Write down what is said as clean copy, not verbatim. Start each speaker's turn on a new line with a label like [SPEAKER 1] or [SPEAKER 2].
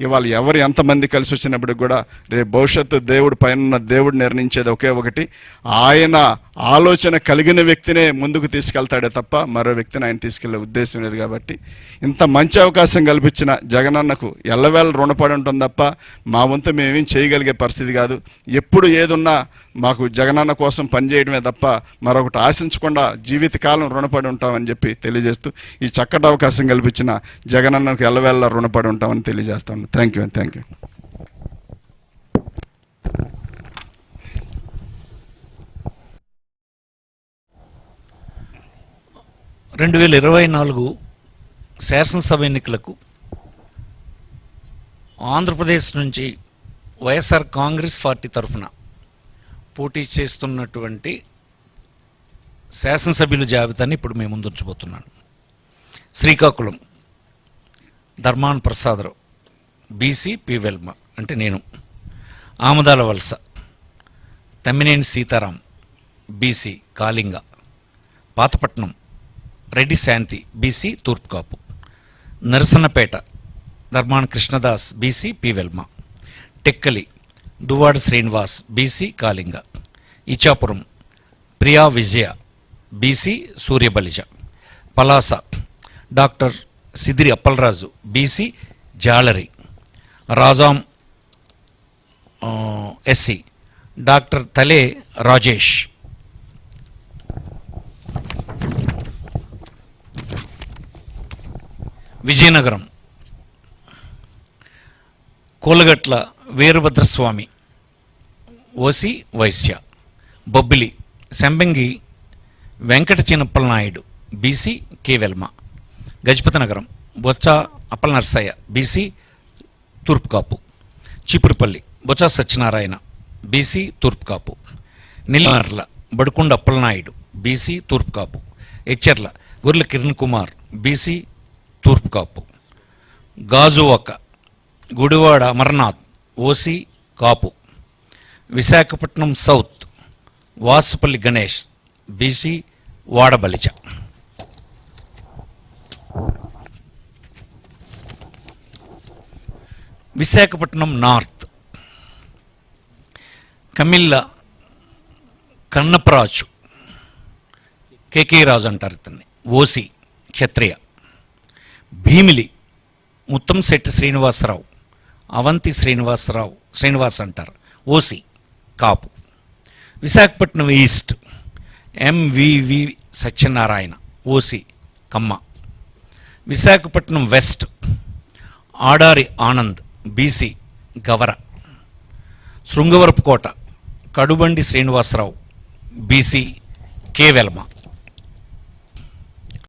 [SPEAKER 1] ఇవాళ ఎవరు ఎంతమంది కలిసి వచ్చినప్పుడు కూడా రేపు భవిష్యత్తు దేవుడు పైన దేవుడు నిర్ణయించేది ఒకే ఒకటి, ఆయన ఆలోచన కలిగిన వ్యక్తినే ముందుకు తీసుకెళ్తాడే తప్ప మరో వ్యక్తిని ఆయన తీసుకెళ్లే ఉద్దేశం లేదు. కాబట్టి ఇంత మంచి అవకాశం కల్పించిన జగనన్నకు ఎల్లవేళ రుణపడి ఉంటుంది తప్ప మా వంతు మేమేం చేయగలిగే పరిస్థితి కాదు. ఎప్పుడు ఏదున్నా మాకు జగనన్న కోసం పనిచేయడమే తప్ప మరొకటి ఆశించకుండా జీవితకాలం రుణపడి ఉంటామని చెప్పి తెలియజేస్తూ ఈ చక్కటి అవకాశం కల్పించిన జగనన్నకు ఎల్లవేళ రుణపడి ఉంటామని తెలియజేస్తాను. Thank you.
[SPEAKER 2] 2024 శాసనసభ ఎన్నికలకు ఆంధ్రప్రదేశ్ నుంచి వైఎస్ఆర్ కాంగ్రెస్ పార్టీ తరఫున పోటీ చేస్తున్నటువంటి శాసనసభ్యుల జాబితాని ఇప్పుడు మేము ముందుంచబోతున్నాను. శ్రీకాకుళం ధర్మాన ప్రసాదరావు బీసీ పి వెల్మ అంటే నేను. Amadalavalasa Tammineni Sitaram BC Kalinga. Pathapatnam Reddy Shanti BC Turpu Kapu. Narasannapeta Dharmana Krishnadas BC P Velama. Tekkali Duvvada Srinivas BC Kalinga. Ichchapuram Priya Vijaya BC Surya Balija. Palasa doctor Sidiri Appalaraju BC Jalari. Rajam SC doctor Thale Rajesh. Vizianagaram Kolagatla Veerabhadra Swamy OC Vaishya. Bobbili Sambangi Venkata Chinnappala Naidu BC K Velama. Gajapathinagaram Botcha Appala Narsaiah BC Turpu Kapu. Cheepurupalli Botcha Satyanarayana BC Turpu Kapu. Nellimarla Baddukonda Appalanaidu BC Turpu Kapu. Etcherla Gorrela Kiran Kumar BC Turpu Kapu. Gajuwaka Gudivada Amarnath OC Kapu. Visakhapatnam south Vasupalli Ganesh BC Vadabalija. Visakhapatnam north Kamilla Kannaparaju KK Raju అంటారు ఇతన్ని ఓసీ క్షత్రియ. భీమిలి ముత్తంశెట్టి శ్రీనివాసరావు అవంతి శ్రీనివాస్ అంటారు OC Kapu. Visakhapatnam east MVV Satyanarayana OC Kamma. Visakhapatnam west Adari Anand BC Gavara. Srungavarapukota Kadubandi Srinivasa Rao BC K Velma.